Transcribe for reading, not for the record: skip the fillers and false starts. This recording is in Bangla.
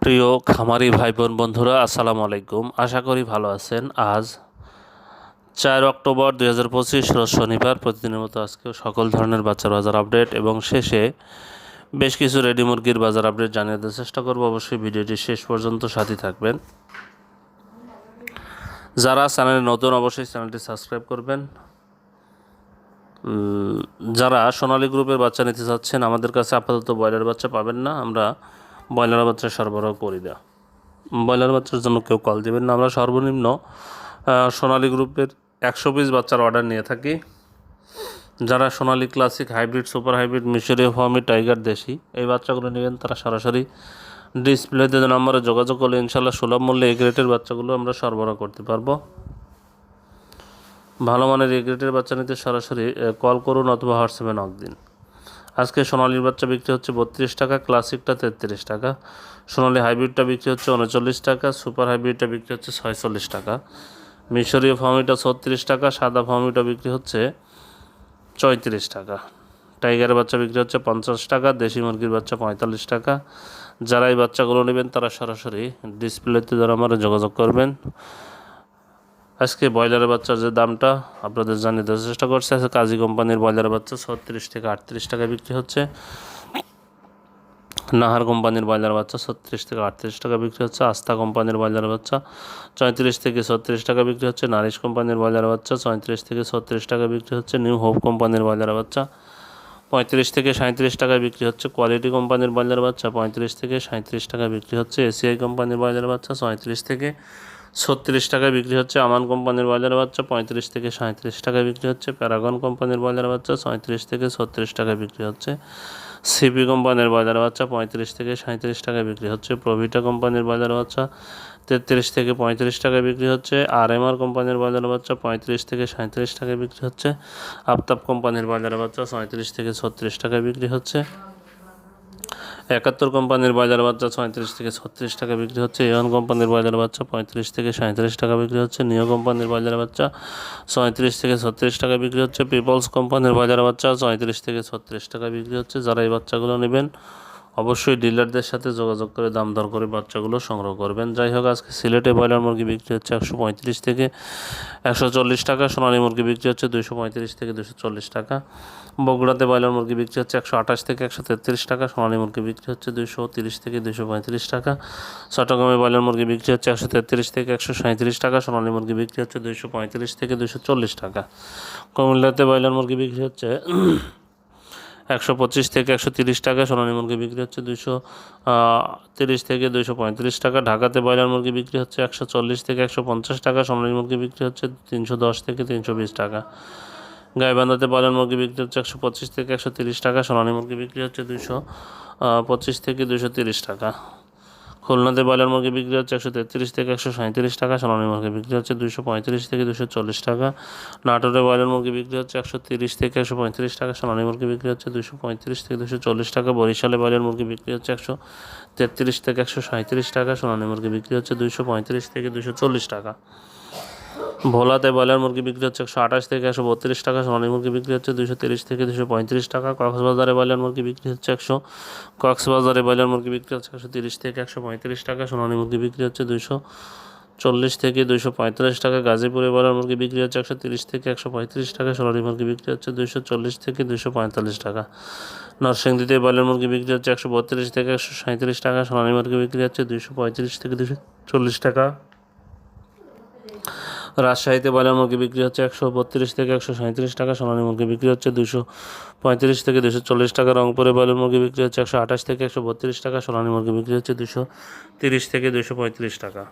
প্রিয় খামারি ভাই বোন বন্ধুরা, আসসালামু আলাইকুম। আশা করি ভালো আছেন। আজ 4 অক্টোবর 2025 রোজ শনিবার। প্রতিদিনের মতো আজকেও সকল ধরনের বাচ্চার বাজার আপডেট এবং শেষে বেশ কিছু রেডি মুরগির বাজার আপডেট জানিয়ে দেওয়ার চেষ্টা করব। অবশ্যই ভিডিওটি শেষ পর্যন্ত সাথে থাকবেন। যারা চ্যানেলে নতুন অবশ্যই চ্যানেলটি সাবস্ক্রাইব করবেন। যারা সোনালী গ্রুপের বাচ্চা নিতে চাচ্ছেন, আমাদের কাছে আপাতত ব্রয়লার বাচ্চা পাবেন না। আমরা ব্রয়লার বাচ্চা সরবরাহ করি না। ব্রয়লার বাচ্চার জন্য কেউ কল দেবেন না। আমরা সর্বনিম্ন সোনালী গ্রুপের 100 পিস বাচ্চার অর্ডার নিয়ে থাকি। যারা সোনালী ক্লাসিক, হাইব্রিড, সুপার হাইব্রিড, মিশরীয় ফার্মি, টাইগার, দেশি এই বাচ্চাগুলো নেবেন, তারা সরাসরি ডিসপ্লেতে নম্বরে যোগাযোগ করলে ইনশাল্লাহ সুলভ মূল্যে এই গ্রেডের বাচ্চাগুলো আমরা সরবরাহ করতে পারবো। ভালো মানের এই গ্রেডের বাচ্চা নিতে সরাসরি কল করুন অথবা হোয়াটসঅ্যাপে নক দিন। আজকে সোনালীর বাচ্চা বিক্রি হচ্ছে 32 টাকা, ক্লাসিকটা 33 টাকা, সোনালী হাইব্রিডটা বিক্রি হচ্ছে 39 টাকা, সুপার হাইব্রিডটা বিক্রি হচ্ছে 46 টাকা, মিশরীয় ফার্মিটা 36 টাকা, সাদা ফার্মিটা বিক্রি হচ্ছে 34 টাকা, টাইগারের বাচ্চা বিক্রি হচ্ছে 50 টাকা, দেশি মুরগির বাচ্চা 45 টাকা। যারা এই বাচ্চাগুলো নেবেন তারা সরাসরি ডিসপ্লেতে যারা আমরা যোগাযোগ করবেন। আজকে ব্রয়লারের বাচ্চার যে দামটা আপনাদের জানিয়ে দেওয়ার চেষ্টা করছে। আজকে কাজী কোম্পানির ব্রয়লারের বাচ্চা 36 থেকে 38 টাকা বিক্রি হচ্ছে। নাহার কোম্পানির ব্রয়লার বাচ্চা 36 থেকে 38 টাকা বিক্রি হচ্ছে। আস্থা কোম্পানির ব্রয়লার বাচ্চা 34 থেকে 36 টাকা বিক্রি হচ্ছে। নারিশ কোম্পানির ব্রয়লার বাচ্চা 34 থেকে 36 টাকা বিক্রি হচ্ছে। নিউ হোপ কোম্পানির ব্রয়লার বাচ্চা 35 থেকে 37 টাকা বিক্রি হচ্ছে। কোয়ালিটি কোম্পানির ব্রয়লার বাচ্চা 35 থেকে 37 টাকা বিক্রি হচ্ছে। এসিআই কোম্পানির ব্রয়লার বাচ্চা 34 থেকে 36 টাকায় বিক্রি হচ্ছে। আমান কোম্পানির ব্রয়লার বাচ্চা 35 থেকে 37 টাকায় বিক্রি হচ্ছে। প্যারাগন কোম্পানির ব্রয়লার বাচ্চা 37 থেকে 36 টাকায় বিক্রি হচ্ছে। সিপি কোম্পানির ব্রয়লার বাচ্চা 35 থেকে 37 টাকায় বিক্রি হচ্ছে। প্রভিটা কোম্পানির ব্রয়লার বাচ্চা 33 থেকে 35 টাকায় বিক্রি হচ্ছে। আরএমআর কোম্পানির ব্রয়লার বাচ্চা 35 থেকে 37 টাকায় বিক্রি হচ্ছে। আফতাব কোম্পানির ব্রয়লার বাচ্চা 37 থেকে 36 টাকায় বিক্রি হচ্ছে। 71 কোম্পানির ব্রয়লার বাচ্চা 37 থেকে 36 টাকা বিক্রি হচ্ছে। এওয়ান কোম্পানির ব্রয়লার বাচ্চা 35 থেকে 37 টাকা বিক্রি হচ্ছে। নিও কোম্পানির ব্রয়লার বাচ্চা 37 থেকে 36 টাকা বিক্রি হচ্ছে। পিপলস কোম্পানির ব্রয়লার বাচ্চা 37 থেকে 36 টাকা বিক্রি হচ্ছে। যারা এই বাচ্চাগুলো নেবেন অবশ্যই ডিলারদের সাথে যোগাযোগ করে দাম দর করে বাচ্চাগুলো সংগ্রহ করবেন। যাই হোক, আজকে সিলেটে ব্রয়লার মুরগি বিক্রি হচ্ছে 135 থেকে 140 টাকা, সোনালী মুরগি বিক্রি হচ্ছে 235 থেকে 240 টাকা। বগুড়াতে ব্রয়লার মুরগি বিক্রি হচ্ছে 128 থেকে 133 টাকা, সোনালী মুরগি বিক্রি হচ্ছে 230 থেকে 235 টাকা। চট্টগ্রামে ব্রয়লার মুরগি বিক্রি হচ্ছে 133 থেকে 137 টাকা, সোনালী মুরগি বিক্রি হচ্ছে 235 থেকে 240 টাকা। কুমিল্লাতে ব্রয়লার মুরগি বিক্রি হচ্ছে 125 থেকে 130 টাকা, সোনালী মুরগি বিক্রি হচ্ছে 230 থেকে 235 টাকা। ঢাকাতে ব্রয়লার মুরগি বিক্রি হচ্ছে 140 থেকে 150 টাকা, সোনালী মুরগি বিক্রি হচ্ছে 310 থেকে 320 টাকা। গাইবান্ধাতে ব্রয়লার মুরগি বিক্রি হচ্ছে 125 থেকে 130 টাকা, সোনালী মুরগি বিক্রি হচ্ছে 225 থেকে 230 টাকা। খুলনাতে ব্রয়লার মুরগি বিক্রি হচ্ছে 133 থেকে 137 টাকা, সোনালী মুরগি বিক্রি হচ্ছে 235 থেকে 240 টাকা। নাটোরে ব্রয়লার মুরগি বিক্রি হচ্ছে 130 থেকে 135 টাকা, সোনালী মুরগি বিক্রি হচ্ছে 235 থেকে 240 টাকা। বরিশালে ব্রয়লার মুরগি বিক্রি হচ্ছে 133 থেকে 137 টাকা, সোনালী মুরগি বিক্রি হচ্ছে 235 থেকে 240 টাকা। ভোলাতে ব্রয়লার মুরগি বিক্রি হচ্ছে 128 থেকে 132 টাকা, সোনালী মুরগি বিক্রি হচ্ছে 230 থেকে 235 টাকা। কক্সবাজারে ব্রয়লার মুরগি বিক্রি হচ্ছে 130 থেকে 135 টাকা, সোনালী মুরগি বিক্রি হচ্ছে 240 থেকে 245 টাকা। গাজীপুরে ব্রয়লার মুরগি বিক্রি হচ্ছে 130 থেকে 135 টাকা, সোনালী মুরগি বিক্রি হচ্ছে 240 থেকে 245 টাকা। নরসিংদীতে ব্রয়লার মুরগি বিক্রি হচ্ছে 132 থেকে 137 টাকা, সোনালী মুরগি বিক্রি হচ্ছে 235 থেকে 240 টাকা। রাজশাহীতে ব্রয়লার মুরগি বিক্রি হচ্ছে 132 থেকে 137 টাকা, সোনালী মুরগি বিক্রি হচ্ছে 235 থেকে 240 টাকা। রংপুরে ব্রয়লার মুরগি বিক্রি হচ্ছে 128 থেকে 132 টাকা, সোনালী মুরগি বিক্রি হচ্ছে 230 থেকে 235 টাকা।